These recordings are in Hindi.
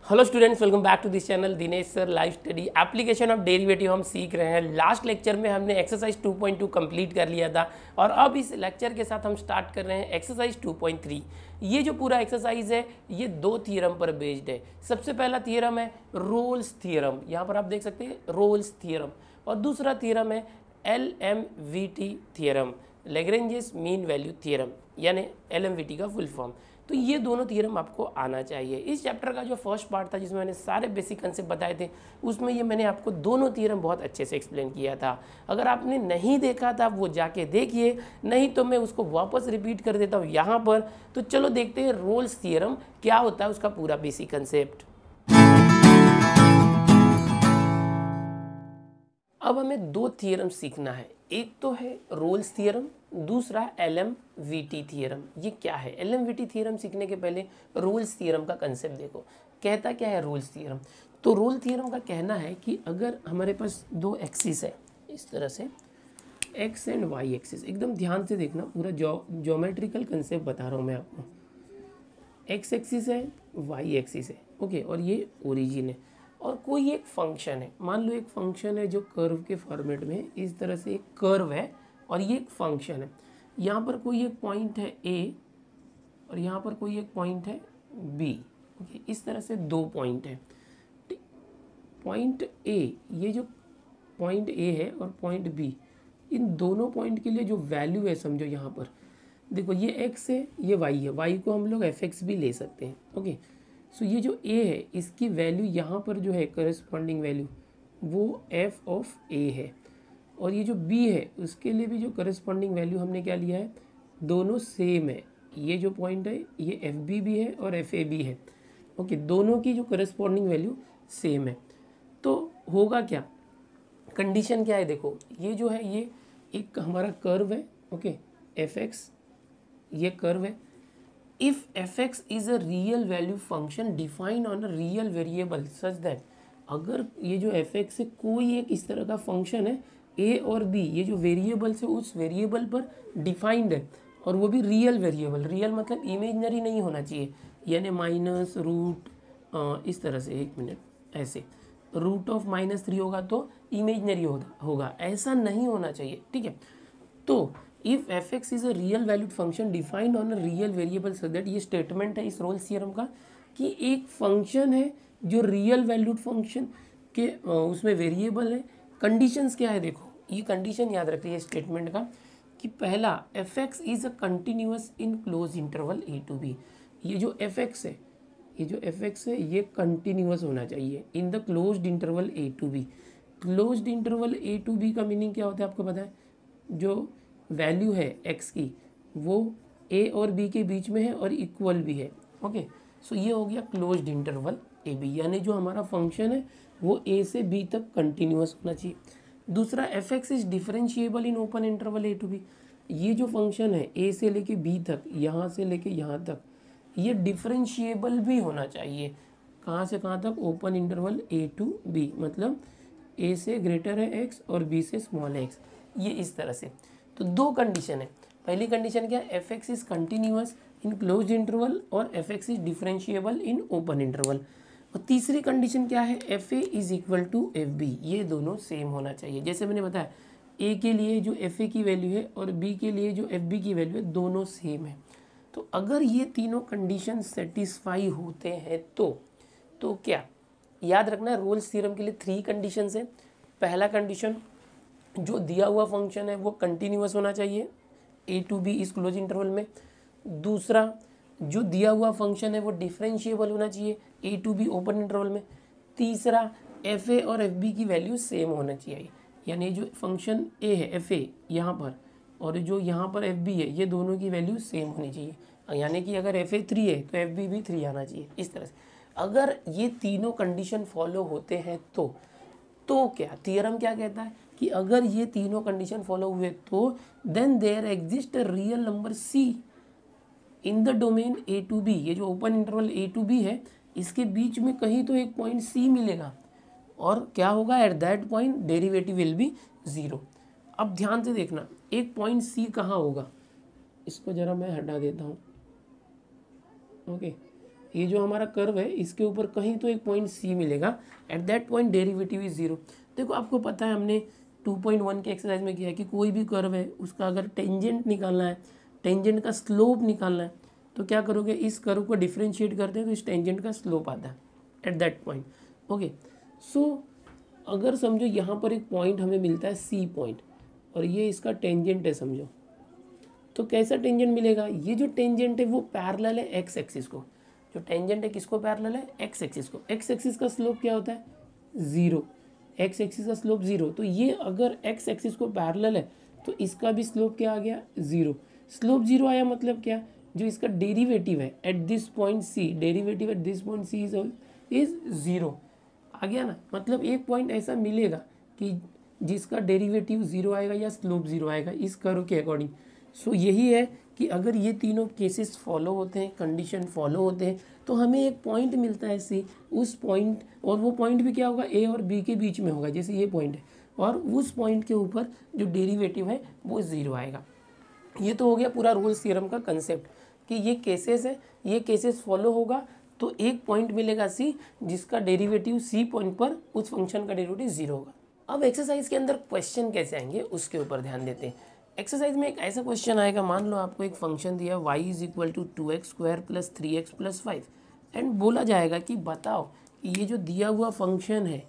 Hello students, welcome back to this channel Dinesh sir live study application of derivative हम सीख रहे हैं। लास्ट लेक्चर में हमने एक्सरसाइज 2.2 कंप्लीट कर लिया था और अब इस लेक्चर के साथ हम स्टार्ट कर रहे हैं एक्सरसाइज 2.3। ये जो पूरा एक्सरसाइज है ये दो थियरम पर बेस्ड है। सबसे पहला थियरम है रोल्स थियरम, यहाँ पर आप देख सकते हैं रोल्स थियरम, और दूसरा थियरम है LMVT theorem, Lagrange's mean value theorem, यानी LMVT का फुल फॉर्म। तो ये दोनों थियरम आपको आना चाहिए। इस चैप्टर का जो फर्स्ट पार्ट था जिसमें मैंने सारे बेसिक कंसेप्ट बताए थे, उसमें ये मैंने आपको दोनों थियरम बहुत अच्छे से एक्सप्लेन किया था। अगर आपने नहीं देखा था वो जाके देखिए, नहीं तो मैं उसको वापस रिपीट कर देता हूँ यहाँ पर। तो चलो देखते हैं रोल्स थियरम क्या होता है, उसका पूरा बेसिक कंसेप्ट। अब हमें दो थियरम सीखना है, एक तो है रोल्स थियरम, दूसरा LMVT थियरम। ये क्या है? LMVT थियरम सीखने के पहले रोल्स थियरम का कंसेप्ट देखो। कहता क्या है रोल्स थियरम? तो रोल थियरम का कहना है कि अगर हमारे पास दो एक्सिस है इस तरह से, एक्स एंड वाई एक्सिस, एकदम ध्यान से देखना, पूरा ज्योमेट्रिकल कंसेप्ट बता रहा हूँ मैं आपको। एक्स एक्सिस है, वाई एक्सिस है, ओके, और ये ओरिजिन है, और कोई एक फंक्शन है। मान लो एक फंक्शन है जो कर्व के फॉर्मेट में है, इस तरह से एक कर्व है और ये एक फंक्शन है। यहाँ पर कोई एक पॉइंट है A और यहाँ पर कोई एक पॉइंट है B, ओके, इस तरह से दो पॉइंट है। पॉइंट A, ये जो पॉइंट A है और पॉइंट B, इन दोनों पॉइंट के लिए जो वैल्यू है, समझो यहाँ पर देखो, ये x है, ये y है, y को हम लोग fx भी ले सकते हैं, ओके। सो ये जो a है इसकी वैल्यू यहाँ पर जो है करस्पॉन्डिंग वैल्यू वो f ऑफ a है, और ये जो b है उसके लिए भी जो करस्पॉन्डिंग वैल्यू हमने क्या लिया है, दोनों सेम है। ये जो पॉइंट है ये fb भी है और fa भी है, ओके, दोनों की जो करस्पॉन्डिंग वैल्यू सेम है। तो होगा क्या, कंडीशन क्या है, देखो ये जो है ये एक हमारा कर्व है, ओके, fx, ये कर्व है। If fx is a real value function defined on a real variable such that, अगर ये जो fx है कोई एक इस तरह का फंक्शन है a और b, ये जो वेरिएबल से उस वेरिएबल पर डिफाइंड है, और वो भी रियल वेरिएबल, रियल मतलब इमेजनरी नहीं होना चाहिए, यानी माइनस रूट इस तरह से, एक मिनट, ऐसे रूट ऑफ -3 होगा तो इमेजनरी होगा, ऐसा नहीं होना चाहिए, ठीक है। तो if fx is a real valued function defined on a real variable so that, ये स्टेटमेंट है इस रोल्स थ्योरम का कि एक फंक्शन है जो रियल वैल्यूड फंक्शन के उसमें वेरिएबल है। कंडीशंस क्या है, देखो ये कंडीशन याद रखिए स्टेटमेंट का, कि पहला fx is a continuous in close interval a to b। ये जो fx है, ये जो fx है ये कंटिन्यूअस होना चाहिए in the closed interval a to b। Closed interval a to b का मीनिंग क्या होता है आपको पता है? जो वैल्यू है x की वो a और b के बीच में है और इक्वल भी है, ओके। सो ये हो गया क्लोज्ड इंटरवल a b, यानी जो हमारा फंक्शन है वो a से b तक कंटिन्यूअस होना चाहिए। दूसरा fx is differentiable in open interval a to b, ये जो फंक्शन है a से लेके b तक, यहाँ से लेके यहाँ तक, ये डिफरेंशिएबल भी होना चाहिए। कहाँ से कहाँ तक? Open interval a to b, मतलब a से ग्रेटर है x और b से स्मॉल x, ये इस तरह से। तो दो कंडीशन है, पहली कंडीशन क्या है, fx is continuous in closed interval और fx is differentiable in open interval. और तीसरी कंडीशन क्या है, fa is equal to fb, ये दोनों सेम होना चाहिए। जैसे मैंने बताया a के लिए जो fa की वैल्यू है और b के लिए जो fb की वैल्यू है दोनों सेम है। तो अगर ये तीनों कंडीशन सेटिस्फाई होते हैं तो क्या याद रखना है, रोल्स थ्योरम के लिए 3 कंडीशंस है। पहला कंडीशन, जो दिया हुआ फंक्शन है वो कंटिन्यूअस होना चाहिए a to b इस क्लोज इंटरवल में। दूसरा, जो दिया हुआ फंक्शन है वो डिफरेंशिएबल होना चाहिए a to b open interval में। तीसरा, fa और fb की वैल्यू सेम होना चाहिए, यानी जो फंक्शन a है fa यहाँ पर और जो यहाँ पर fb है ये दोनों की वैल्यू सेम होनी चाहिए, यानी कि अगर fa 3 है तो fb भी 3 आना चाहिए, इस तरह से। अगर ये तीनों कंडीशन फॉलो होते हैं तो क्या थियरम क्या कहता है कि अगर ये तीनों कंडीशन फॉलो हुए तो then there exist a real number c in the domain a to b, ये जो open interval a to b है इसके बीच में कहीं तो एक पॉइंट c मिलेगा, और क्या होगा, eight that point derivative will be 0। अब ध्यान से देखना, एक पॉइंट c कहाँ होगा, इसको जरा मैं हटा देता हूँ, ओके। ये जो हमारा कर्व है इसके ऊपर कहीं तो एक पॉइंट सी मिलेगा, eight that point derivative is zero. देखो आपको पता है हमने 2.1 के एक्सरसाइज में किया है कि कोई भी कर्व है उसका अगर टेंजेंट निकालना है, टेंजेंट का स्लोप निकालना है, तो क्या करोगे, इस कर्व को डिफ्रेंशिएट करते हैं तो इस टेंजेंट का स्लोप आता है एट दैट पॉइंट। ओके, सो अगर समझो यहाँ पर एक पॉइंट हमें मिलता है सी पॉइंट और ये इसका टेंजेंट है समझो, तो कैसा टेंजेंट मिलेगा, ये जो टेंजेंट है वो पैरेलल है एक्स एक्सिस को। जो टेंजेंट है किसको पैरेलल है, एक्स एक्सिस को। एक्स एक्सिस का स्लोप क्या होता है, जीरो। एक्स एक्सिस का स्लोप जीरो, तो ये अगर एक्स एक्सिस को पैरेलल है तो इसका भी स्लोप क्या आ गया, जीरो। स्लोप जीरो आया मतलब क्या, जो इसका डेरिवेटिव है at this point C, derivative at this point C is zero आ गया ना। मतलब एक पॉइंट ऐसा मिलेगा कि जिसका डेरिवेटिव जीरो आएगा या स्लोप जीरो आएगा इस कर्व के अकॉर्डिंग। सो यही है कि अगर ये तीनों केसेस फॉलो होते हैं, कंडीशन फॉलो होते हैं, तो हमें एक पॉइंट मिलता है सी, उस पॉइंट, और वो पॉइंट भी क्या होगा, ए और बी के बीच में होगा, जैसे ये पॉइंट है, और उस पॉइंट के ऊपर जो डेरिवेटिव है वो जीरो आएगा। ये तो हो गया पूरा रोल्स थ्योरम का कंसेप्ट कि ये केसेस है, ये केसेस फॉलो होगा तो एक पॉइंट मिलेगा सी जिसका डेरिवेटिव सी पॉइंट पर उस फंक्शन का डेरिवेटिव जीरो होगा। अब एक्सरसाइज के अंदर क्वेश्चन कैसे आएंगे उसके ऊपर ध्यान देते हैं। एक्सरसाइज में एक ऐसा क्वेश्चन आएगा, मान लो आपको एक फंक्शन दिया y is equal to 2x² plus 3x plus 5 and बोला जाएगा कि बताओ कि ये जो दिया हुआ फंक्शन है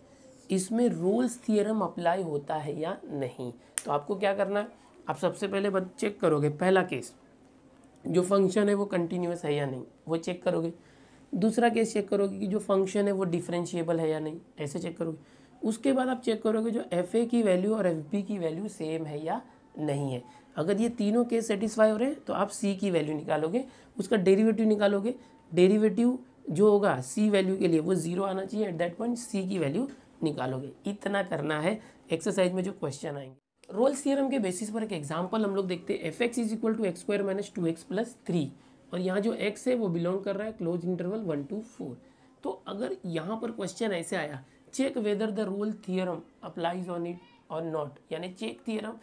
इसमें रोल्स थ्योरम अप्लाई होता है या नहीं। तो आपको क्या करना है, आप सबसे पहले चेक करोगे पहला केस, जो फंक्शन है वो कंटिन्यूस है या नहीं, वो चेक करोगे। दूसरा केस चेक करोगे कि जो फंक्शन है वो डिफरेंशिएबल है या नहीं, ऐसे चेक करोगे। उसके बाद आप चेक करोगे जो एफ ए की वैल्यू और एफ बी की वैल्यू सेम है या नहीं है। अगर ये तीनों केस सेटिस्फाई हो रहे हैं तो आप सी की वैल्यू निकालोगे, उसका डेरिवेटिव निकालोगे। डेरिवेटिव जो होगा सी वैल्यू के लिए वो जीरो आना चाहिए, एट दैट पॉइंट सी की वैल्यू निकालोगे। इतना करना है एक्सरसाइज में जो क्वेश्चन आएंगे। रोल्स थ्योरम के बेसिस पर एक एग्जांपल हम लोग देखते हैं। F x is equal to x square minus 2x plus 3, और यहाँ जो x है वो बिलोंग कर रहा है क्लोज इंटरवल 1 to 4। तो अगर यहाँ पर क्वेश्चन ऐसे आया, check whether the Rolle theorem applies on it और नॉट, यानी चेक थ्योरम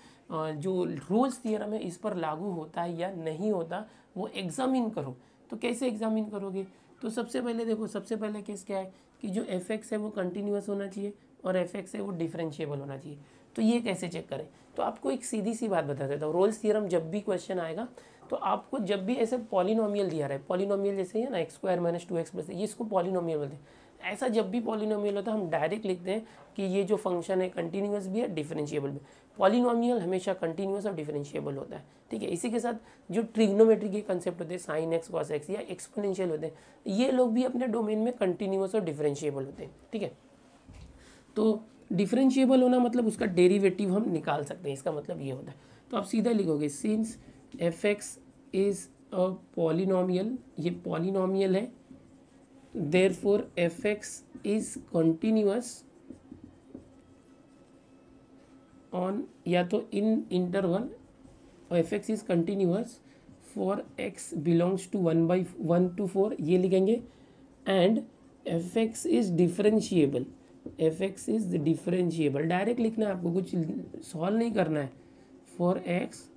जो रोल्स थ्योरम है इस पर लागू होता है या नहीं होता, वो एग्जामिन करो। तो कैसे एग्जामिन करोगे, तो सबसे पहले देखो, सबसे पहले केस क्या है कि जो एफ एक्स है वो कंटिन्यूस होना चाहिए और एफ एक्स है वो डिफरेंशिएबल होना चाहिए। तो ये कैसे चेक करें, तो आपको एक सीधी सी बात बता देता हूँ। रोल्स थ्योरम जब भी क्वेश्चन आएगा तो आपको जब भी ऐसे पॉलिनोमियल दिया रहा है, पॉलिनोमियल जैसे है ना x square minus 2x plus, ये इसको पॉलिनोमियल बोलते हैं। ऐसा जब भी पॉलिनोमियल होता है हम डायरेक्ट लिखते हैं कि ये जो फंक्शन है कंटिन्यूस भी है डिफरेंशिएबल भी। पॉलिनोमियल हमेशा कंटिन्यूस और डिफरेंशिएबल होता है, ठीक है। इसी के साथ जो ट्रिग्नोमेट्री के कंसेप्ट होते हैं, साइन एक्स कॉस एक्स या एक्सपोनेंशियल होते हैं, ये लोग भी अपने डोमेन में कंटिन्यूस और डिफरेंशिएबल होते हैं, ठीक है। तो डिफरेंशिएबल होना मतलब उसका डेरिवेटिव हम निकाल सकते हैं, इसका मतलब ये होता है। तो आप सीधा लिखोगे since f x is a polynomial, ये पॉलिनोमियल है, therefore f x is continuous on, या तो in interval, f x is continuous for x belongs to 1 to 4, ये लिखेंगे। And f x is differentiable, f x is differentiable, direct लिखना है आपको, कुछ सॉल्व नहीं करना है। फॉर एक्स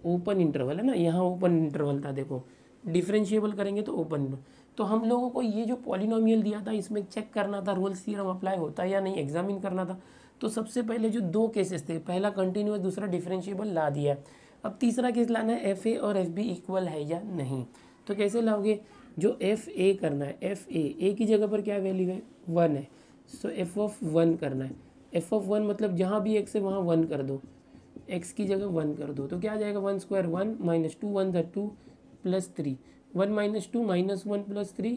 ओपन इंटरवल है ना, यहाँ ओपन इंटरवल था, देखो डिफरेंशिएबल करेंगे तो ओपन। तो हम लोगों को ये जो पॉलिनोमियल दिया था इसमें चेक करना था रोल्स थ्योरम अप्लाई होता है या नहीं, एग्जामिन करना था। तो सबसे पहले जो दो केसेस थे, पहला कंटिन्यूअस दूसरा डिफरेंशिएबल ला दिया है। अब तीसरा केस लाना है एफ ए और एफ बी इक्वल है या नहीं। तो कैसे लाओगे, जो एफ ए करना है, एफ ए की जगह पर क्या वैल्यू है 1 है, सो एफ ऑफ 1 करना है। एफ ऑफ 1 मतलब जहाँ भी एक्स है वहाँ 1 कर दो, एक्स की जगह 1 कर दो, तो क्या आ जाएगा 1 स्क्वायर 1 माइनस 2 1 था 2 प्लस 3, 1 माइनस 2 माइनस 1 प्लस 3,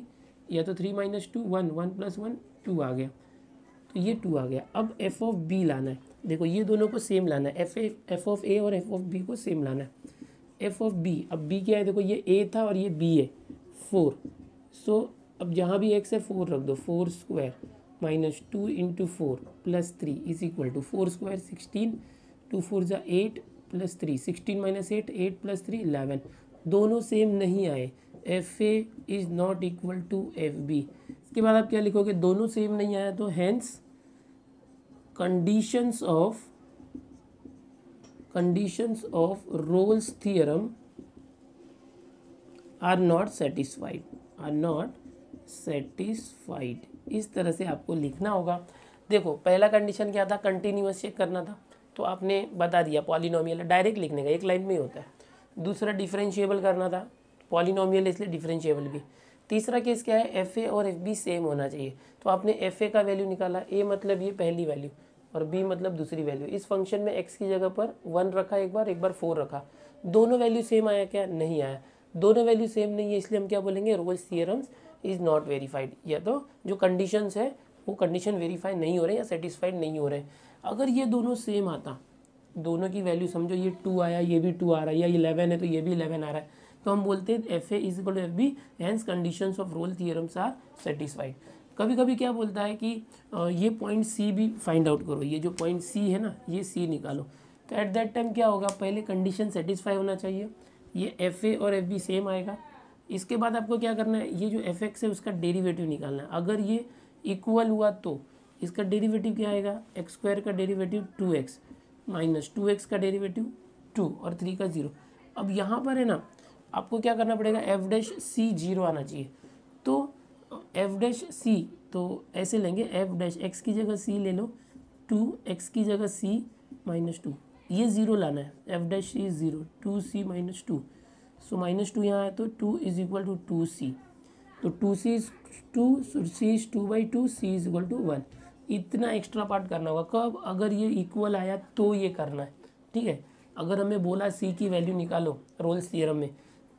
या तो 3 माइनस 2 1, 1 प्लस 1 2 आ गया, तो ये 2 आ गया। अब एफ ऑफ बी लाना है, देखो ये दोनों को सेम लाना है, एफ ऑफ ए और एफ ऑफ बी को सेम लाना है। एफ ऑफ बी, अब बी क्या है, देखो ये ए था और ये बी है 4, सो अब जहाँ भी एक्स है 4 रख दो, 4 square minus 2 into 4 plus 3 is equal to 4 square 16, 2 4 जा 8 प्लस 3, 16 माइनस 8, 8 प्लस 3 11, दोनों सेम नहीं आए, f A is not equal to F b. इसके बाद आप क्या लिखोगे, दोनों सेम नहीं आया तो hence conditions of Rolle's theorem are not satisfied, satisfied, इस तरह से आपको लिखना होगा। देखो पहला कंडीशन क्या था, कंटिन्यूअस चेक करना था, तो आपने बता दिया पॉलिनोमियल है, डायरेक्ट लिखने का, एक लाइन में ही होता है। दूसरा डिफरेंशिएबल करना था, पॉलिनोमियल इसलिए डिफरेंशिएबल भी। तीसरा केस क्या है, एफ ए और एफ बी सेम होना चाहिए, तो आपने एफ ए का वैल्यू निकाला, ए मतलब ये पहली वैल्यू और बी मतलब दूसरी वैल्यू। इस फंक्शन में एक्स की जगह पर 1 रखा, एक बार 4 रखा, दोनों वैल्यू सेम आया क्या, नहीं आया। दोनों वैल्यू सेम नहीं है, इसलिए हम क्या बोलेंगे, Rolle's theorems is not verified, या तो जो कंडीशंस है वो कंडीशन वेरीफाई नहीं हो रहे या सेटिस्फाइड नहीं हो रहे। अगर ये दोनों सेम आता, दोनों की वैल्यू समझो ये 2 आया, ये भी 2 आ रहा है, या 11 है तो ये भी 11 आ रहा है, तो हम बोलते हैं f A is equal to F b, hence conditions of Rolle theorems are satisfied. कभी कभी क्या बोलता है कि ये पॉइंट सी भी फाइंड आउट करो, ये जो पॉइंट सी है ना, ये सी निकालो, तो एट दैट टाइम क्या होगा, पहले कंडीशन सेटिस्फाई होना चाहिए, ये एफ ए और एफ बी सेम आएगा। इसके बाद आपको क्या करना है, ये जो एफ एक्स है उसका डेरिवेटिव निकालना है। अगर ये इक्वल हुआ तो इसका डेरिवेटिव क्या आएगा, एक्स स्क्वायर का डेरिवेटिव 2x माइनस 2x का डेरिवेटिव 2 और 3 का 0। अब यहाँ पर है ना, आपको क्या करना पड़ेगा, एफ डैश सी 0 आना चाहिए, तो एफ डैश सी तो ऐसे लेंगे, एफ डैश एक्स की जगह सी ले लो, 2x की जगह सी माइनस 2, ये 0 लाना है, F dash C 0, 2c minus 2, so minus 2 यहाँ है तो 2 इज इक्वल टू 2c, तो 2c is 2, c is 2/2, c is equal to 1। इतना एक्स्ट्रा पार्ट करना होगा, कब, अगर ये इक्वल आया तो ये करना है, ठीक है। अगर हमें बोला c की वैल्यू निकालो रोल्स थ्योरम में,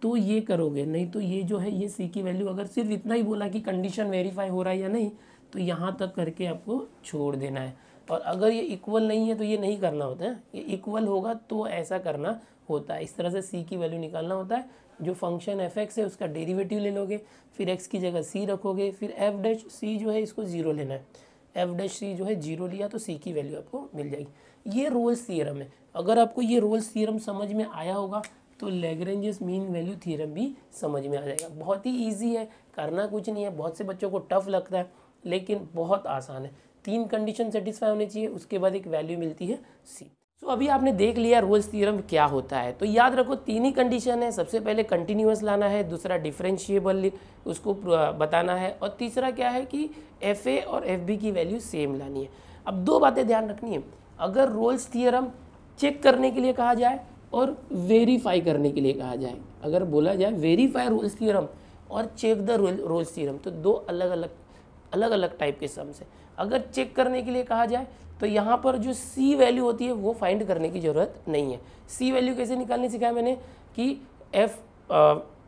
तो ये करोगे, नहीं तो ये जो है ये c की वैल्यू, अगर सिर्फ इतना ही बोला कि कंडीशन वेरीफाई हो रहा है या नहीं, तो यहाँ तक करके आपको छोड़ देना है। और अगर ये इक्वल नहीं है तो ये नहीं करना होता है, ये इक्वल होगा तो ऐसा करना होता है। इस तरह से c की वैल्यू निकालना होता है। जो फंक्शन एफ एक्स है उसका डेरिवेटिव ले लोगे, फिर x की जगह c रखोगे, फिर एफ डैश सी जो है इसको 0 लेना है, एफ डैश सी जो है 0 लिया तो c की वैल्यू आपको मिल जाएगी। ये रोल्स थ्योरम है। अगर आपको ये रोल्स थ्योरम समझ में आया होगा तो लैग्रेंजेस मीन वैल्यू थ्योरम भी समझ में आ जाएगा। बहुत ही ईजी है, करना कुछ नहीं है। बहुत से बच्चों को टफ लगता है लेकिन बहुत आसान है। 3 कंडीशन सेटिस्फाई होनी चाहिए, उसके बाद एक वैल्यू मिलती है c। तो अभी आपने देख लिया रोल्स थ्योरम क्या होता है। तो याद रखो 3 ही कंडीशन है, सबसे पहले कंटिन्यूअस लाना है, दूसरा डिफरेंशिएबल उसको बताना है, और तीसरा क्या है कि एफ ए और एफ बी की वैल्यू सेम लानी है। अब 2 बातें ध्यान रखनी है, अगर रोल्स थ्योरम चेक करने के लिए कहा जाए और वेरीफाई करने के लिए कहा जाए, अगर बोला जाए वेरीफाई रोल्स थ्योरम और चेक द रोल्स थ्योरम, तो 2 अलग अलग टाइप के सम्स है। अगर चेक करने के लिए कहा जाए तो यहाँ पर जो c वैल्यू होती है वो फाइंड करने की ज़रूरत नहीं है। c वैल्यू कैसे निकालनी सिखाया मैंने कि f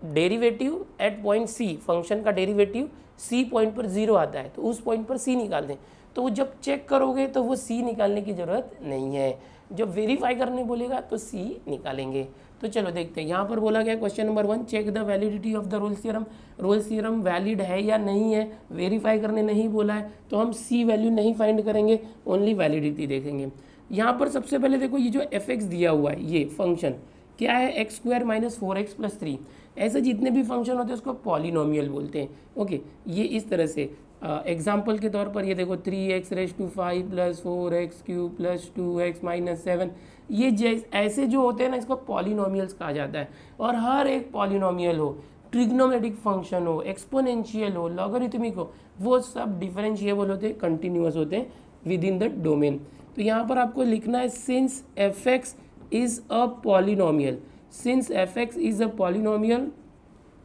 derivative eight point c, function का डेरिवेटिव c पॉइंट पर 0 आता है तो उस पॉइंट पर c निकाल दें। तो वो जब चेक करोगे तो वो c निकालने की ज़रूरत नहीं है, जब वेरीफाई करने बोलेगा तो c निकालेंगे। तो चलो देखते हैं, यहाँ पर बोला गया question number 1, check the validity of the Rolle's theorem. Rolle's theorem valid है या नहीं है, वेरीफाई करने नहीं बोला है तो हम c वैल्यू नहीं फाइंड करेंगे, ओनली वैलिडिटी देखेंगे। यहाँ पर सबसे पहले देखो ये जो एफ एक्स दिया हुआ है, ये फंक्शन क्या है, x square minus 4x plus 3। ऐसे जितने भी फंक्शन होते हैं उसको पॉलिनोमियल बोलते हैं। ओके, ये इस तरह से एग्जाम्पल के तौर पर ये देखो 3x raise to 5 plus 4x cube plus 2x minus 7, ये ऐसे जो होते हैं ना इसको पॉलिनोमियल्स कहा जाता है। और हर एक पॉलिनोमियल हो, ट्रिग्नोमेट्रिक फंक्शन हो, एक्सपोनेंशियल हो, लॉगरिथमिक हो, वो सब डिफरेंशिएबल होते हैं, कंटिन्यूअस होते हैं विद इन द डोमेन। तो यहाँ पर आपको लिखना है since f x is a polynomial, since f x is a polynomial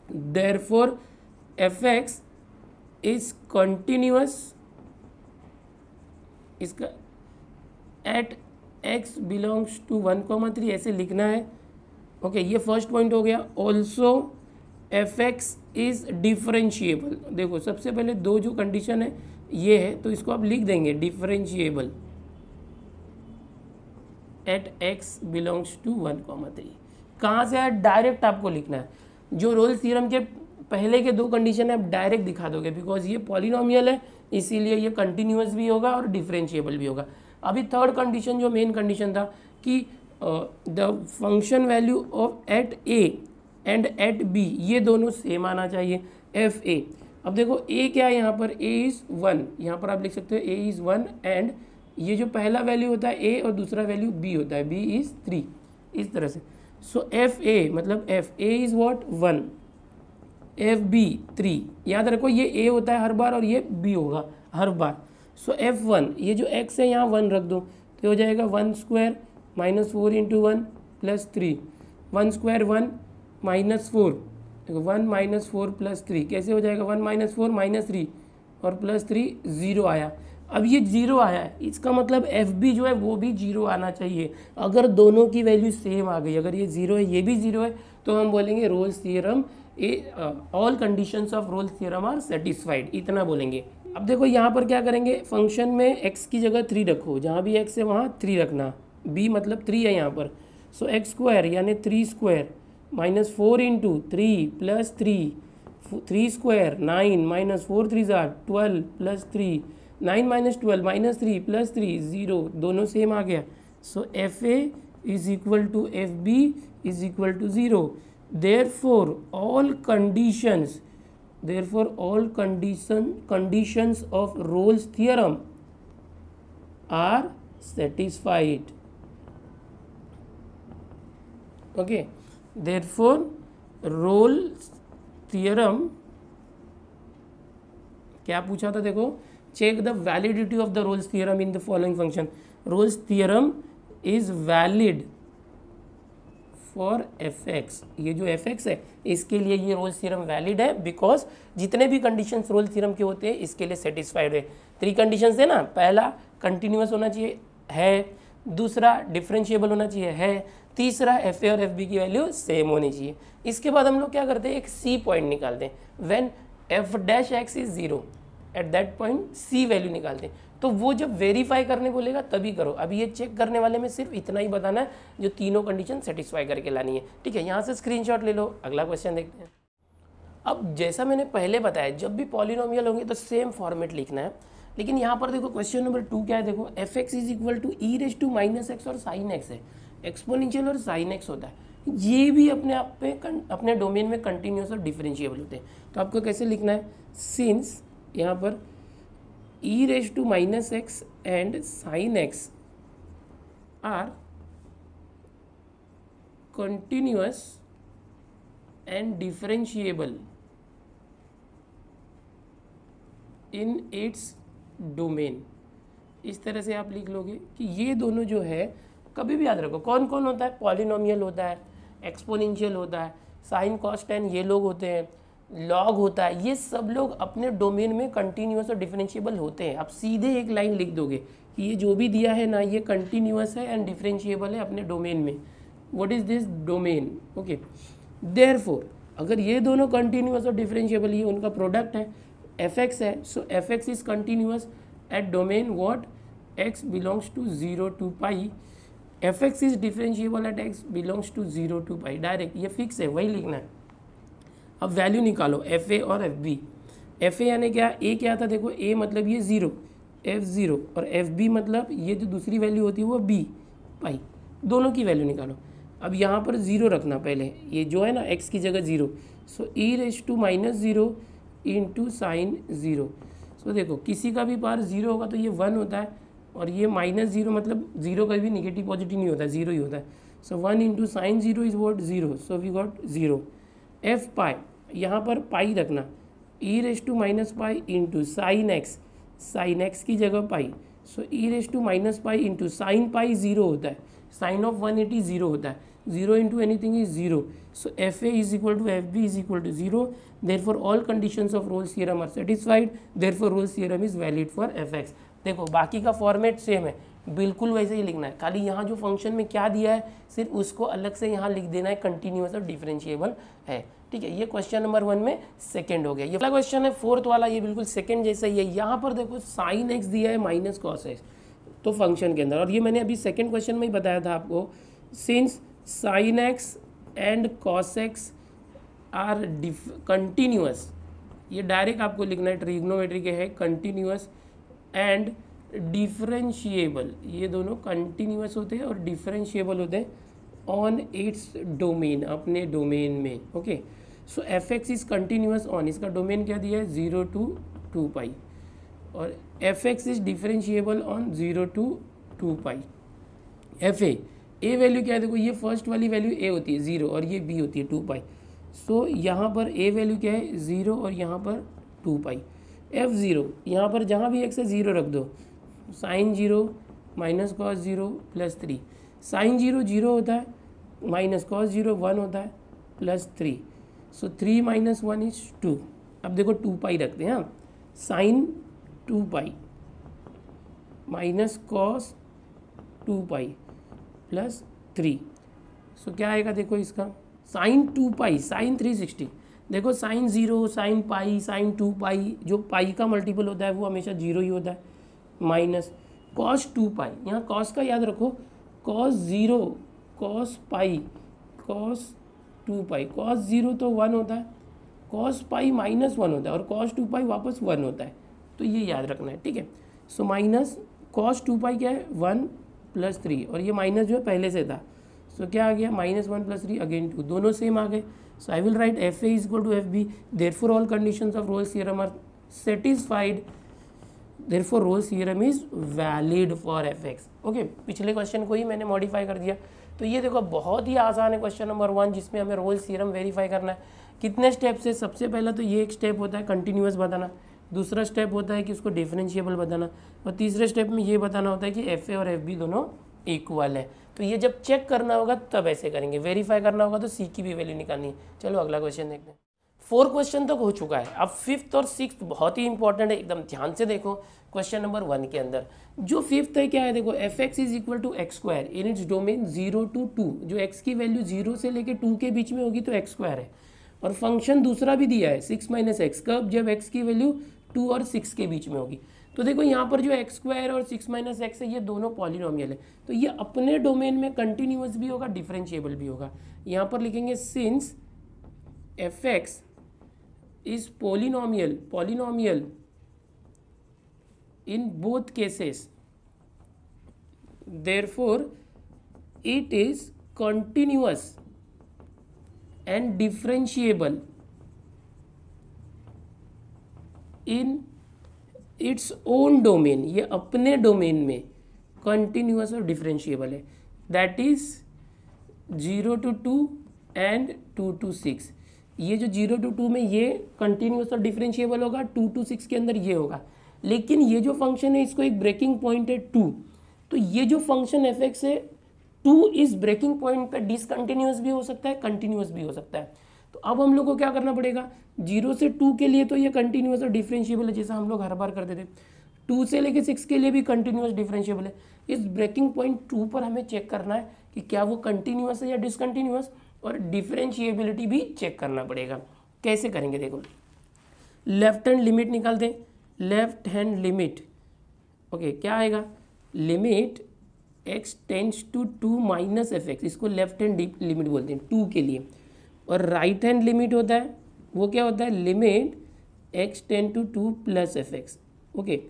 therefore f x is continuous, इसका एट x बिलोंग्स टू 1,3 ऐसे लिखना है। ओके, ये फर्स्ट पॉइंट हो गया। Also F x is differentiable. देखो सबसे पहले 2 जो कंडीशन है ये है तो इसको आप लिख देंगे differentiable at x belongs to 1,3। कहाँ से है, डायरेक्ट आपको लिखना है। जो रोल्स थ्योरम के पहले के 2 कंडीशन है आप डायरेक्ट दिखा दोगे, बिकॉज ये पॉलिनोमियल है इसीलिए ये कंटिन्यूअस भी होगा और डिफरेंशिएबल भी होगा। अभी थर्ड कंडीशन जो मेन कंडीशन था कि the function value of at a and at b, ये दोनों सेम आना चाहिए, एफ ए। अब देखो ए क्या है यहाँ पर, ए इज़ 1, यहाँ पर आप लिख सकते हो ए इज़ 1 एंड ये जो पहला वैल्यू होता है ए और दूसरा वैल्यू बी होता है, बी इज़ 3, इस तरह से। सो एफ ए मतलब f a is what 1, f b 3, याद रखो ये ए होता है हर बार और ये बी होगा हर बार। सो F1 ये जो x है यहाँ 1 रख दो तो हो जाएगा 1 square minus 4 into 1 plus 3, 1 square 1 minus 4, देखो 1 माइनस 4 प्लस 3 कैसे हो जाएगा 1 माइनस 4 माइनस 3 और प्लस 3 0 आया। अब ये 0 आया है इसका मतलब एफ बी जो है वो भी 0 आना चाहिए। अगर दोनों की वैल्यू सेम आ गई, अगर ये 0 है ये भी 0 है तो हम बोलेंगे Rolle's theorem all conditions of Rolle's theorem are satisfied, इतना बोलेंगे। अब देखो यहाँ पर क्या करेंगे, फंक्शन में x की जगह 3 रखो, जहाँ भी x है वहाँ 3 रखना, b मतलब 3 है यहाँ पर। सो एक्स स्क्वायर यानी 3 square minus 4 into 3 plus 3 square 9 minus 4 3 12 plus 3 9 minus 12 minus 3 plus 3 0, दोनों सेम आ गया। So F A is equal to F B is equal to 0। therefore all conditions of Rolle's theorem are satisfied. Okay, therefore Rolle's theorem क्या पूछा था, देखो check the validity of the Rolle's theorem in the following function. Rolle's theorem is valid for F x, ये जो एफ एक्स है इसके लिए ये रोल्स थ्योरम वैलिड है बिकॉज जितने भी कंडीशंस रोल्स थ्योरम के होते हैं इसके लिए सेटिस्फाइड है। 3 कंडीशंस है ना, पहला कंटिन्यूअस होना चाहिए है, दूसरा डिफरेंशिएबल होना चाहिए है, तीसरा एफ ए और एफ बी की वैल्यू सेम होनी चाहिए। इसके बाद हम लोग क्या करते हैं, एक सी पॉइंट निकालते हैं। When f dash x is 0 at that point c value निकालते हैं। तो वो जब वेरीफाई करने बोलेगा तभी करो। अभी ये चेक करने वाले में सिर्फ इतना ही बताना है जो तीनों कंडीशन सेटिस्फाई करके लानी है। ठीक है, यहाँ से स्क्रीनशॉट ले लो, अगला क्वेश्चन देखते हैं। अब जैसा मैंने पहले बताया जब भी पॉलिनोमियल होंगे तो सेम फॉर्मेट लिखना है, लेकिन यहाँ पर देखो क्वेश्चन नंबर 2 क्या है, देखो f x is equal to e raise to minus x और साइन एक्स है, एक्सपोनेंशियल और साइन एक्स होता है। ये भी अपने आप पे अपने डोमेन में कंटिन्यूस और डिफरेंशिएबल होते हैं। तो आपको कैसे लिखना है, सिंस यहाँ पर e raised to minus x and sin x are continuous and differentiable in its domain। इस तरह से आप लिख लोगे कि ये दोनों जो है, कभी भी याद रखो कौन कौन होता है, पॉलिनोमियल होता है, एक्सपोनेंशियल होता है, साइन कॉस टेन ये लोग होते हैं, लॉग होता है, ये सब लोग अपने डोमेन में कंटिन्यूस और डिफरेंशिएबल होते हैं। आप सीधे एक लाइन लिख दोगे कि ये जो भी दिया है ना ये कंटिन्यूस है एंड डिफरेंशिएबल है अपने डोमेन में। What is this domain, okay. Therefore अगर ये दोनों कंटिन्यूस और डिफरेंशिएबल ये उनका प्रोडक्ट है, एफ एक्स है, so F x is continuous at domain what X belongs to 0 to पाई, F x is differentiable at X belongs to 0 to पाई। डायरेक्ट ये फिक्स है, वही लिखना है। अब वैल्यू निकालो एफ ए और एफ बी। एफ ए यानी क्या, ए क्या था, देखो ए मतलब ये 0 एफ 0 और एफ बी मतलब ये जो दूसरी वैल्यू होती है वो बी पाई, दोनों की वैल्यू निकालो। अब यहाँ पर 0 रखना पहले, ये जो है ना एक्स की जगह 0, so E raise to minus 0 into sine 0। सो देखो किसी का भी पार 0 होगा तो ये 1 होता है और ये माइनस 0 मतलब 0 का भी निगेटिव पॉजिटिव नहीं होता, 0 ही होता है। So 1 into sine 0 is what 0, so we got 0। F pi, यहाँ पर पाई रखना, E raise to minus pi into sine X की जगह pi, so E raise to minus pi into sine pi 0 होता है, साइन ऑफ 180 0 होता है, 0 into anything is 0। So F A is equal to F B is equal to 0। Therefore all conditions of Rolle's theorem are satisfied, therefore Rolle's theorem is valid for F x. देखो बाकी का फॉर्मेट सेम है, बिल्कुल वैसे ही लिखना है, खाली यहाँ जो फंक्शन में क्या दिया है सिर्फ उसको अलग से यहाँ लिख देना है, कंटिन्यूस और डिफरेंशिएबल है। ठीक है, ये क्वेश्चन नंबर 1 में सेकंड हो गया। ये वाला क्वेश्चन है 4th वाला, ये बिल्कुल सेकंड जैसा ही है। यहाँ पर देखो साइन एक्स दिया है माइनस कॉस एक्स तो फंक्शन के अंदर, और ये मैंने अभी सेकंड क्वेश्चन में ही बताया था आपको, since sine x and cos x are continuous, ये डायरेक्ट आपको लिखना है, ट्रिग्नोमेट्री के है, कंटिन्यूस एंड डिफरेंशिएबल, ये दोनों कंटिन्यूस होते हैं और डिफरेंशिएबल होते हैं ऑन इट्स डोमेन, अपने डोमेन में। Okay, so F x is continuous on, इसका डोमेन क्या दिया है 0 to 2 पाई, और F x is differentiable on 0 to 2 pi. F A value क्या है, देखो ये फर्स्ट वाली वैल्यू ए होती है 0 और ये बी होती है 2 पाई। सो यहाँ पर ए वैल्यू क्या है 0 और यहाँ पर 2 पाई। f0 यहाँ पर जहाँ भी x है 0 रख दो, sine 0 minus cos 0 plus 3, sine 0 0 होता है, माइनस कॉस 0 1 होता है, प्लस 3, सो 3 माइनस 1 इज 2। अब देखो 2 पाई रखते हैं, हाँ, sine 2 pi minus cos 2 pi plus 3, so क्या आएगा देखो इसका, साइन 2 पाई साइन 360, देखो साइन 0 साइन पाई साइन 2 पाई, जो पाई का मल्टीपल होता है वो हमेशा 0 ही होता है, माइनस कॉस 2 पाई, यहाँ कॉस का याद रखो, कॉस 0 कॉस पाई कॉस 2 पाई, कॉस 0 तो 1 होता है, कॉस पाई माइनस 1 होता है और कॉस 2 पाई वापस 1 होता है, तो ये याद रखना है, ठीक है। सो माइनस कॉस 2 पाई क्या है 1 प्लस 3, और ये माइनस जो है पहले से था, सो क्या आ गया माइनस 1 प्लस 3 अगेन 2, दोनों सेम आ गए। So I will write F A is equal to F B, therefore all conditions of Rolle's theorem are satisfied, therefore Rolle's theorem is valid for F x. Okay, पिछले क्वेश्चन को ही मैंने मॉडिफाई कर दिया। तो ये देखो बहुत ही आसान है क्वेश्चन नंबर 1, जिसमें हमें रोल्स थ्योरम वेरीफाई करना है। कितने स्टेप्स है, सबसे पहला तो ये एक स्टेप होता है कंटिन्यूअस बताना, दूसरा स्टेप होता है कि उसको डिफरेंशिएबल बताना, और तीसरे स्टेप में ये बताना होता है कि एफ ए और एफ बी दोनों इक्वल है। तो ये जब चेक करना होगा तब ऐसे करेंगे, वेरीफाई करना होगा तो सी की भी वैल्यू निकालनी है। चलो अगला क्वेश्चन देखते हैं। 4 क्वेश्चन तक हो चुका है, अब 5th और 6th बहुत ही इंपॉर्टेंट है, एकदम ध्यान से देखो। क्वेश्चन नंबर 1 के अंदर जो 5th है क्या है, देखो f x is equal to x square in its domain 0 to 2, जो x की वैल्यू 0 से लेके 2 के बीच में होगी तो एक्स स्क्वायर है, और फंक्शन दूसरा भी दिया है 6 माइनस एक्स, कब, जब x की वैल्यू 2 और 6 के बीच में होगी। तो देखो यहाँ पर जो एक्स स्क्वायर और 6 माइनस एक्स है ये दोनों पॉलिनोमियल है, तो ये अपने डोमेन में कंटिन्यूअस भी होगा डिफरेंशिएबल भी होगा। यहाँ पर लिखेंगे since f x is polynomial in both cases, therefore it is continuous and differentiable in its own domain, ये अपने डोमेन में कंटिन्यूअस और डिफरेंशिएबल है, that is 0 to 2 and 2 to 6। ये जो 0 to 2 में ये कंटिन्यूअस और डिफरेंशिएबल होगा, 2 to 6 के अंदर ये होगा, लेकिन ये जो फंक्शन है इसको एक ब्रेकिंग पॉइंट है 2, तो ये जो फंक्शन एफ एक्स है 2 इस ब्रेकिंग पॉइंट पे डिसकंटिन्यूअस भी हो सकता है, कंटिन्यूअस भी हो सकता है। तो अब हम लोग को क्या करना पड़ेगा, 0 से 2 के लिए तो ये कंटिन्यूअस और डिफरेंशिएबल है, जैसा हम लोग हर बार करते थे, 2 से लेके 6 के लिए भी कंटिन्यूअस डिफरेंशिएबल है। इस ब्रेकिंग पॉइंट 2 पर हमें चेक करना है कि क्या वो कंटिन्यूअस है या डिसकंटिन्यूअस, और डिफरेंशिएबिलिटी भी चेक करना पड़ेगा। कैसे करेंगे देखो, लेफ्ट हैंड लिमिट निकालते हैं, लेफ्ट हैंड लिमिट, ओके क्या आएगा, limit x tends to 2 minus f x, इसको लेफ्ट हैंड लिमिट बोलते हैं 2 के लिए, और राइट हैंड लिमिट होता है वो क्या होता है, limit x tend to 2 plus f x. Okay,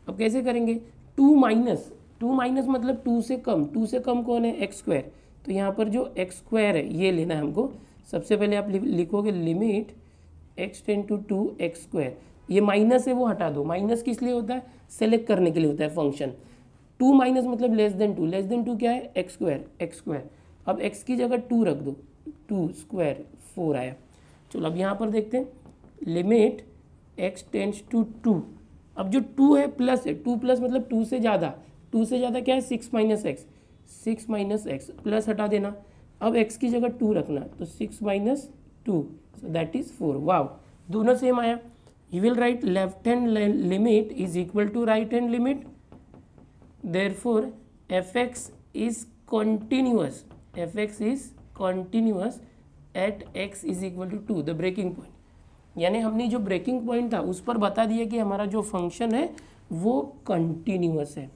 अब कैसे करेंगे, 2 माइनस मतलब 2 से कम, 2 से कम कौन है, एक्स स्क्वायर, तो यहाँ पर जो एक्स स्क्वायर है ये लेना है हमको। सबसे पहले आप लिखोगे limit x tend to 2 x square, ये माइनस है वो हटा दो, माइनस किस लिए होता है, सेलेक्ट करने के लिए होता है फंक्शन, 2 माइनस मतलब लेस देन 2, लेस देन 2 क्या है, एक्स स्क्वायर, अब x की जगह 2 रख दो, 2 स्क्वायर 4 आया। चलो अब यहाँ पर देखते हैं, लिमिट x टेंड्स टू 2, अब जो 2 है प्लस है, 2 प्लस मतलब 2 से ज़्यादा, 2 से ज़्यादा क्या है 6 माइनस एक्स, प्लस हटा देना, अब x की जगह 2 रखना, तो 6 माइनस 2, सो दैट इज़ 4। वाव, दोनों सेम आया। You will write left hand limit is equal to right hand limit, therefore fx is continuous at x is equal to 2, the breaking point, यानी हमने जो ब्रेकिंग पॉइंट था उस पर बता दिया कि हमारा जो फंक्शन है वो कंटिन्यूअस है,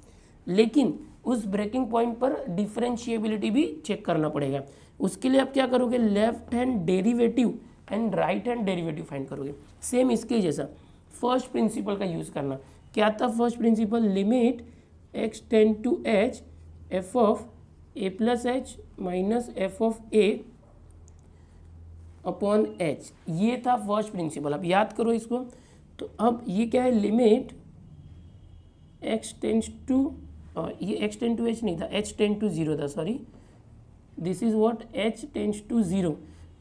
लेकिन उस ब्रेकिंग पॉइंट पर डिफरेंशिएबिलिटी भी चेक करना पड़ेगा। उसके लिए आप क्या करोगे, left hand derivative and right hand derivative find करोगे, सेम इसके जैसा फर्स्ट प्रिंसिपल का यूज़ करना। क्या था first principle, limit x tend to h f of a plus h minus f of a upon h, ये था फर्स्ट प्रिंसिपल, अब याद करो इसको। तो अब ये क्या है, लिमिट x टेंड्स टू, ये x टेंड टू h नहीं था, h टेंड टू 0 था, sorry, this is what h tends to 0,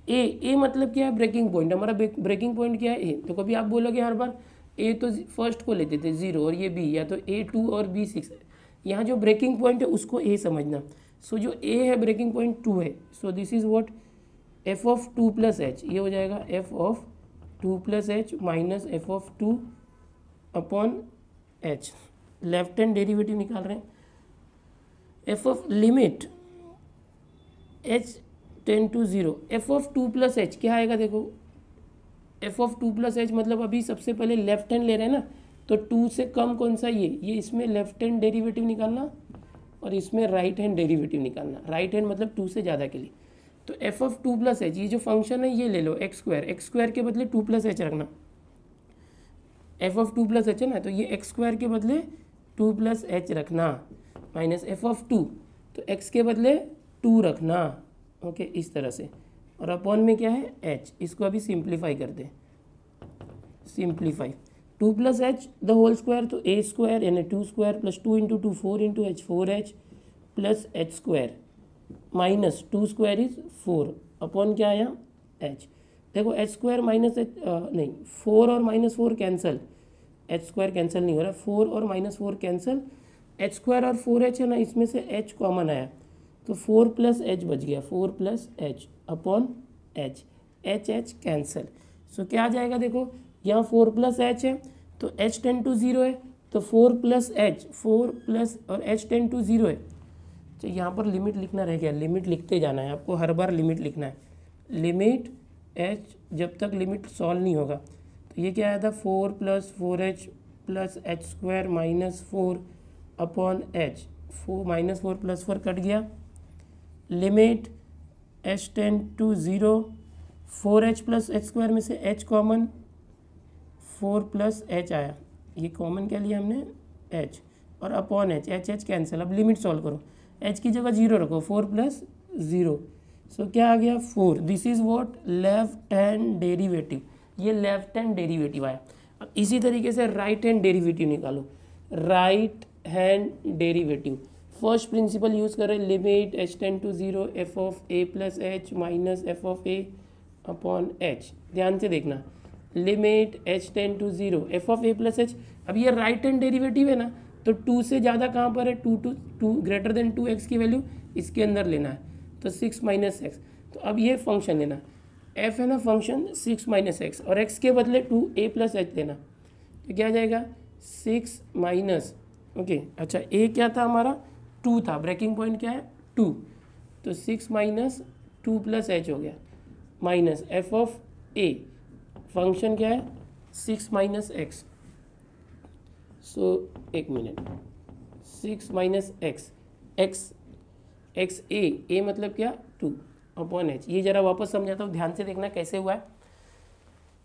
a मतलब क्या है, ब्रेकिंग पॉइंट। हमारा ब्रेकिंग पॉइंट क्या है, ए। तो कभी आप बोलोगे हर बार ए तो फर्स्ट को लेते थे 0 और ये बी, या तो A2 और B6। यहाँ जो ब्रेकिंग पॉइंट है उसको ए समझना। सो जो ए है ब्रेकिंग पॉइंट 2 है। So this is what, f of 2 plus h, ये हो जाएगा f of 2 plus h minus f of 2 upon h. Left hand derivative निकाल रहे हैं। F of limit h tend to 0, f of 2 plus h क्या आएगा, देखो एफ ऑफ 2 प्लस एच मतलब अभी सबसे पहले लेफ्ट हैंड ले रहे हैं ना, तो 2 से कम कौन सा, ये इसमें लेफ्ट हैंड डेरिवेटिव निकालना और इसमें राइट हैंड डेरिवेटिव निकालना। राइट हैंड मतलब 2 से ज़्यादा के लिए। तो एफ ऑफ 2 प्लस एच, ये जो फंक्शन है ये ले लो एक्स स्क्वायर के बदले 2 प्लस एच रखना। एफ ऑफ 2 प्लस एच है ना, तो ये एक्स स्क्वायर के बदले 2 प्लस एच रखना, माइनस एफ ऑफ 2, तो एक्स के बदले 2 रखना। ओके, इस तरह से। और अपॉन में क्या है, एच। इसको अभी सिंप्लीफाई कर दे, simplify 2 plus H the whole square, तो ए स्क्वायर यानी 2 square plus 2 into 2 4 into H 4h plus H square minus 2 square is 4 upon क्या आया, एच। देखो एच स्क्वायर माइनस एच नहीं, 4 और minus 4 cancel, H square cancel नहीं हो रहा, 4 और माइनस 4 कैंसिल, एच स्क्वायर और 4h है ना, इसमें से h कॉमन आया तो 4 प्लस एच बच गया, 4 plus H upon H, H cancel. So क्या आ जाएगा, देखो यहाँ 4 प्लस एच है तो h टेन टू 0 है, तो 4 प्लस एच, 4 प्लस और h टेन टू 0 है। तो यहाँ पर लिमिट लिखना रह गया, लिमिट लिखते जाना है आपको, हर बार लिमिट लिखना है। लिमिट h जब तक लिमिट सॉल्व नहीं होगा, तो ये क्या आया था, 4 plus 4h plus H square minus 4 upon H, 4 minus 4 plus 4 cut गया। Limit h ten to 0, 4h plus H square में से h कॉमन, 4 प्लस एच आया, ये कॉमन क्या लिया हमने, h, और अपॉन एच, एच कैंसिल। अब लिमिट सॉल्व करो, h की जगह 0 रखो, 4 प्लस 0, सो क्या आ गया 4। This is what, left hand derivative, ये लेफ्ट हैंड डेरिवेटिव आया। अब इसी तरीके से राइट हैंड डेरिवेटिव निकालो। Right hand derivative first principle use कर रहे हैं, limit h ten to 0 f of a plus h minus f of a upon h. ध्यान से देखना, limit h ten to 0 f of a plus h. अब ये राइट हैंड डेरिवेटिव है ना, तो 2 से ज़्यादा कहाँ पर है, 2 ग्रेटर देन 2x की वैल्यू इसके अंदर लेना है, तो 6 माइनस एक्स। तो अब ये फंक्शन लेना, f है ना फंक्शन 6 माइनस एक्स, और x के बदले 2a प्लस एच लेना, तो क्या आ जाएगा 6 माइनस, ओके अच्छा a क्या था हमारा 2 था, ब्रेकिंग पॉइंट क्या है 2, तो 6 माइनस 2 प्लस एच हो गया, minus f of a function क्या है 6 माइनस एक्स। सो एक मिनट, 6 माइनस एक्स, एक्स ए मतलब क्या 2 अपॉन एच। ये जरा वापस समझाता हूँ, ध्यान से देखना कैसे हुआ है।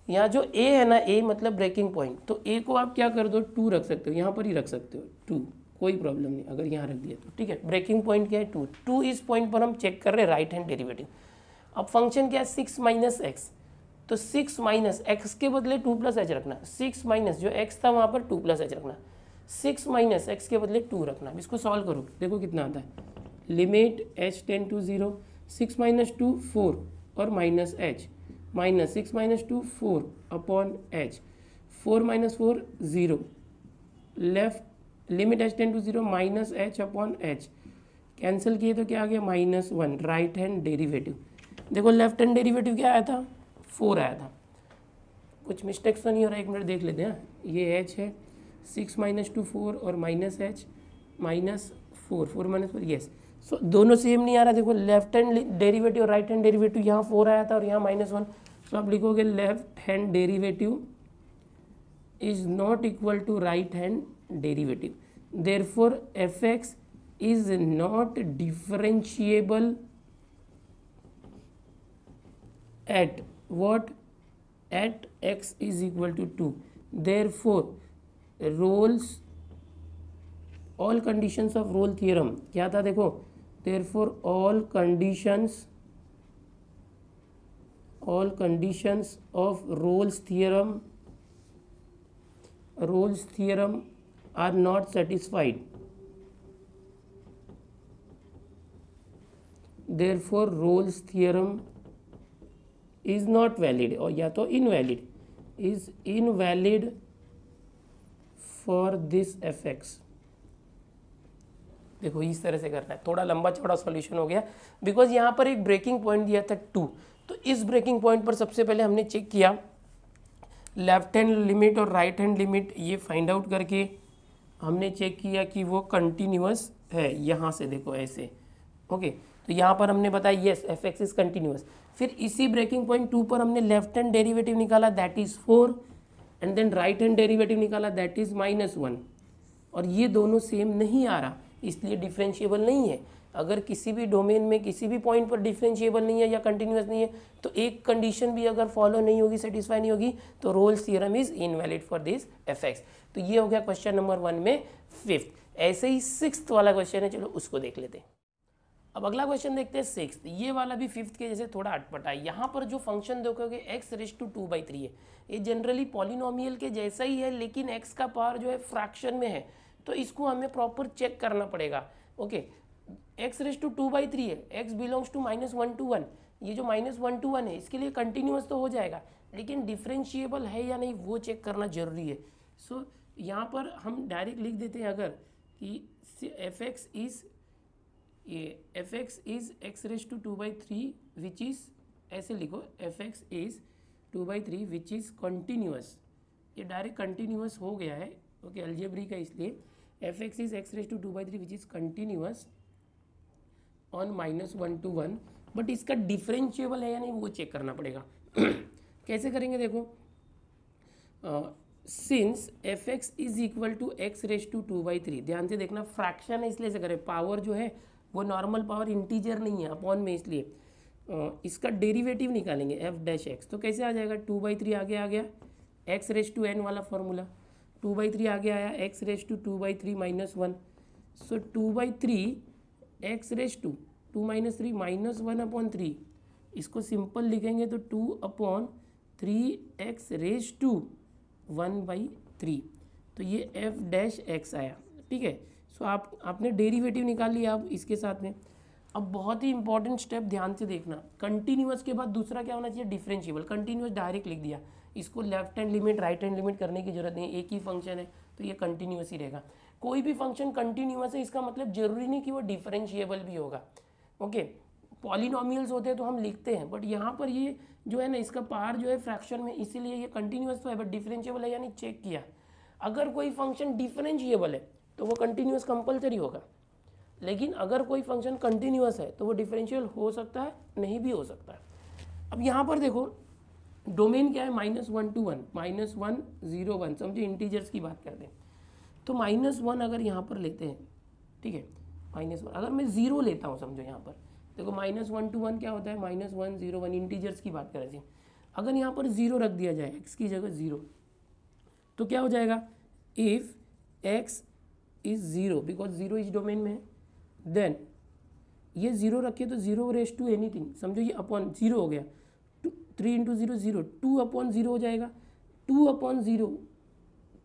यहाँ जो a है ना, a मतलब ब्रेकिंग पॉइंट, तो a को आप क्या कर दो 2 रख सकते हो, यहाँ पर ही रख सकते हो 2, कोई प्रॉब्लम नहीं अगर यहाँ रख दिया तो, ठीक है। ब्रेकिंग पॉइंट क्या है 2, इस पॉइंट पर हम चेक कर रहे हैं राइट हैंड डेरिवेटिव। अब फंक्शन क्या है 6 माइनस एक्स, तो 6 माइनस एक्स के बदले 2 प्लस एच रखना, 6 माइनस जो एक्स था वहाँ पर 2 प्लस एच रखना, 6 माइनस एक्स के बदले 2 रखना। इसको सॉल्व करो, देखो कितना आता है। Limit h ten to 0, 6 minus 2 4 और minus H, minus 6 minus 2 4 upon H, 4 minus 4 0, left limit h ten to 0 minus h upon h, cancel किए तो क्या आ गया -1। राइट हैंड डेरिवेटिव, देखो लेफ्ट हैंड डेरिवेटिव क्या आया था 4 आया था, कुछ मिस्टेक्स तो नहीं हो रहा, एक मिनट देख लेते हैं। ये h है 6 माइनस 2 4 और minus H minus 4 minus 4, yes. So दोनों सेम नहीं आ रहा, देखो लेफ्ट हैंड डेरिवेटिव और राइट हैंड डेरिवेटिव, यहाँ 4 आया था और यहाँ -1, सो आप लिखोगे left hand derivative is not equal to right hand derivative, therefore fx is not differentiable at what, at x is equal to 2, therefore Rolle's all conditions of Rolle theorem क्या था देखो, therefore all conditions of Rolle's theorem are not satisfied, therefore Rolle's theorem is not valid, और या तो invalid, is invalid for this F x. देखो इस तरह से करना है, थोड़ा लंबा चौड़ा सॉल्यूशन हो गया, बिकॉज यहाँ पर एक ब्रेकिंग पॉइंट दिया था 2, तो इस ब्रेकिंग पॉइंट पर सबसे पहले हमने चेक किया लेफ्ट हैंड लिमिट और राइट हैंड लिमिट, ये फाइंड आउट करके हमने चेक किया कि वो कंटिन्यूअस है, यहाँ से देखो ऐसे, ओके। तो यहाँ पर हमने बताया yes f x is continuous. फिर इसी ब्रेकिंग पॉइंट 2 पर हमने लेफ्ट हैंड डेरिवेटिव निकाला, that is 4, and then right hand derivative निकाला, दैट इज -1, और ये दोनों सेम नहीं आ रहा, इसलिए डिफरेंशिएबल नहीं है। अगर किसी भी डोमेन में किसी भी पॉइंट पर डिफरेंशिएबल नहीं है या कंटिन्यूअस नहीं है, तो एक कंडीशन भी अगर फॉलो नहीं होगी, सेटिस्फाई नहीं होगी, तो roles theorem is invalid for this F x. तो ये हो गया क्वेश्चन नंबर 1 में 5th। ऐसे ही 6th वाला क्वेश्चन है, चलो उसको देख लेते हैं। अब अगला क्वेश्चन देखते हैं 6th। ये वाला भी 5th के जैसे थोड़ा अटपटा है। यहाँ पर जो फंक्शन देखोगे x⁻²/3 है, ये जनरली पॉलिनोमियल के जैसा ही है, लेकिन x का पावर जो है फ्रैक्शन में है, तो इसको हमें प्रॉपर चेक करना पड़ेगा, ओके। x⁻²/3 है, x बिलोंग्स टू -1 to 1, ये जो -1 to 1 है इसके लिए कंटिन्यूअस तो हो जाएगा, लेकिन डिफरेंशिएबल है या नहीं वो चेक करना जरूरी है। सो यहाँ पर हम डायरेक्ट लिख देते हैं अगर कि F x is x⁻²/3 which is, ऐसे लिखो F x is 2/3 which is continuous, ये डायरेक्ट कंटिन्यूअस हो गया है, ओके, अलजेब्रिक है, इसलिए F x is x⁻²/3 which is continuous on -1 to 1, but इसका डिफरेंशिएबल है या नहीं वो चेक करना पड़ेगा। कैसे करेंगे देखो, since f x is equal to x⁻²/3, ध्यान से देखना फ्रैक्शन है इसलिए से करें, पावर जो है वो नॉर्मल पावर इंटीजर नहीं है अपॉन में, इसलिए इसका डेरिवेटिव निकालेंगे f'(x), तो कैसे आ जाएगा, 2/3 आगे आ गया, x⁻n वाला फॉर्मूला, 2/3 आगे आया, x⁻²/3 -1, सो 2/3 x⁻2 -3 इसको सिंपल लिखेंगे तो 2/3 x⁻1/3, तो ये f'(x) आया, ठीक है। सो आपने डेरिवेटिव निकाल लिया अब इसके साथ में। अब बहुत ही इंपॉर्टेंट स्टेप ध्यान से देखना, कंटिन्यूअस के बाद दूसरा क्या होना चाहिए, डिफरेंशिएबल। कंटिन्यूअस डायरेक्ट लिख दिया, इसको left hand limit right hand limit करने की जरूरत नहीं, एक ही फंक्शन है तो ये कंटिन्यूअस ही रहेगा। कोई भी फंक्शन कंटिन्यूअस है इसका मतलब जरूरी नहीं कि वो डिफरेंशिएबल भी होगा, ओके। पॉलिनोमियल्स होते हैं तो हम लिखते हैं, बट यहाँ पर ये जो है ना इसका पावर जो है फ्रैक्शन में, इसीलिए ये कंटिन्यूअस तो है बट डिफरेंशिएबल है यानी चेक किया। अगर कोई फंक्शन डिफरेंशिएबल है तो वो कंटिन्यूअस कंपलसरी होगा, लेकिन अगर कोई फंक्शन कंटिन्यूअस है तो वो डिफरेंशियल हो सकता है, नहीं भी हो सकता है। अब यहाँ पर देखो डोमेन क्या है, -1 to 1, -1 0 1, समझो इंटीजर्स की बात करते हैं, तो -1 अगर यहाँ पर लेते हैं, ठीक है, -1 अगर मैं 0 लेता हूँ, समझो यहाँ पर देखो -1 to 1 क्या होता है, -1 0 1, इंटीजर्स की बात करें, अगर यहाँ पर 0 रख दिया जाए x की जगह 0, तो क्या हो जाएगा, इफ x इज 0 बिकॉज 0 इस डोमेन में है, देन ये 0 रखिए तो 0 एनीथिंग, समझो ये अपॉन 0 हो गया, 3 × 0 0, 2/0 हो जाएगा, 2/0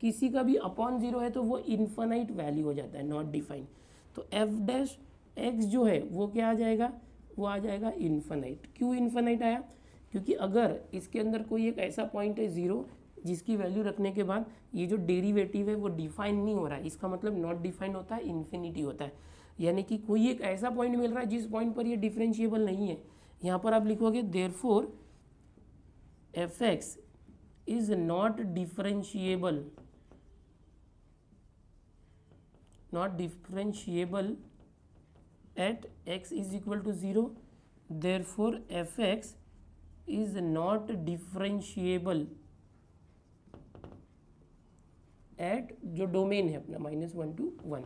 किसी का भी अपॉन 0 है तो वो इन्फानाइट वैल्यू हो जाता है, नॉट डिफाइंड। तो f'(x) जो है वो क्या आ जाएगा, वो आ जाएगा इन्फानाइट। क्यों इन्फानाइट आया, क्योंकि अगर इसके अंदर कोई एक ऐसा पॉइंट है 0 जिसकी वैल्यू रखने के बाद ये जो डेरिवेटिव है वो डिफाइन नहीं हो रहा है, इसका मतलब नॉट डिफाइंड होता है, इन्फिनिटी होता है, यानी कि कोई एक ऐसा पॉइंट मिल रहा है जिस पॉइंट पर ये डिफरेंशिएबल नहीं है। यहाँ पर आप लिखोगे therefore f(x) is not differentiable, at x is equal to 0, therefore f(x) is not differentiable at जो डोमेन है अपना -1 to 1।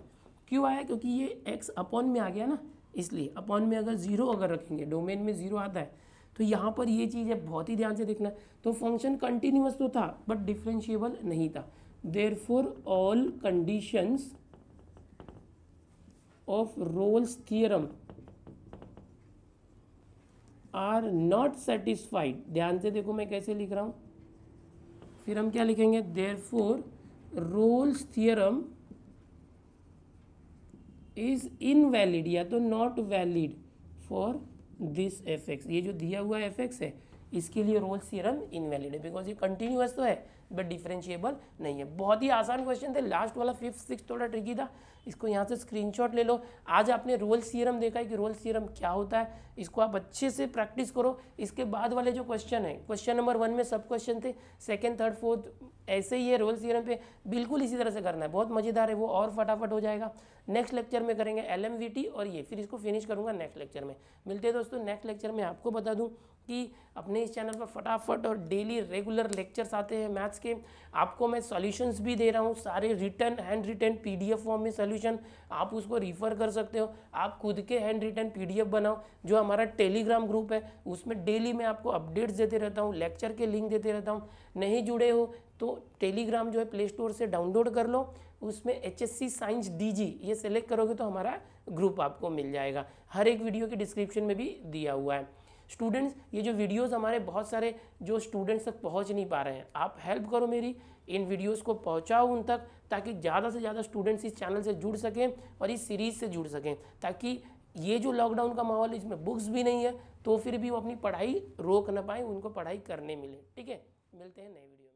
क्यों आया, क्योंकि ये x अपॉन में आ गया ना, इसलिए अपॉन में अगर 0 अगर रखेंगे, डोमेन में 0 आता है, तो यहाँ पर ये चीज़ है, बहुत ही ध्यान से देखना। तो फंक्शन कंटिन्यूअस तो था बट डिफरेंशिएबल नहीं था, therefore all conditions of Rolle's theorem are not satisfied। ध्यान से देखो मैं कैसे लिख रहा हूँ, फिर हम क्या लिखेंगे, therefore Rolle's theorem is invalid या तो not valid for this f(x), ये जो दिया हुआ f(x) है इसके लिए रोल्स थ्योरम इनवैलिड है, बिकॉज ये कंटिन्यूअस तो है बट डिफरेंशिएबल नहीं है। बहुत ही आसान क्वेश्चन थे, लास्ट वाला 5th 6th थोड़ा ट्रिकी था, इसको यहाँ से स्क्रीनशॉट ले लो। आज आपने रोल्स थ्योरम देखा है कि रोल्स थ्योरम क्या होता है, इसको आप अच्छे से प्रैक्टिस करो। इसके बाद वाले जो क्वेश्चन है, क्वेश्चन नंबर 1 में सब क्वेश्चन थे, 2nd 3rd 4th ऐसे ही है रोल्स थ्योरम पे, बिल्कुल इसी तरह से करना है, बहुत मज़ेदार है वो, और फटाफट हो जाएगा। नेक्स्ट लेक्चर में करेंगे LMVT और ये, फिर इसको फिनिश करूँगा नेक्स्ट लेक्चर में। मिलते हैं दोस्तों नेक्स्ट लेक्चर में। आपको बता दूँ कि अपने इस चैनल पर फटाफट और डेली रेगुलर लेक्चर्स आते हैं मैथ्स के। आपको मैं सॉल्यूशंस भी दे रहा हूँ, सारे written hand written PDF form में सॉल्यूशन, आप उसको रिफ़र कर सकते हो। आप खुद के हैंड रिटन PDF बनाओ। जो हमारा टेलीग्राम ग्रुप है उसमें डेली मैं आपको अपडेट्स देते रहता हूँ, लेक्चर के लिंक देते रहता हूँ। नहीं जुड़े हो तो टेलीग्राम जो है प्ले स्टोर से डाउनलोड कर लो, उसमें HSC साइंस DG ये सेलेक्ट करोगे तो हमारा ग्रुप आपको मिल जाएगा। हर एक वीडियो के डिस्क्रिप्शन में भी दिया हुआ है। स्टूडेंट्स, ये जो वीडियोस हमारे बहुत सारे जो स्टूडेंट्स तक पहुंच नहीं पा रहे हैं, आप हेल्प करो मेरी, इन वीडियोस को पहुंचाओ उन तक, ताकि ज़्यादा से ज़्यादा स्टूडेंट्स इस चैनल से जुड़ सकें और इस सीरीज़ से जुड़ सकें। ताकि ये जो लॉकडाउन का माहौल है, इसमें बुक्स भी नहीं है, तो फिर भी वो अपनी पढ़ाई रोक ना पाए, उनको पढ़ाई करने मिले। ठीक है, मिलते हैं नए वीडियो।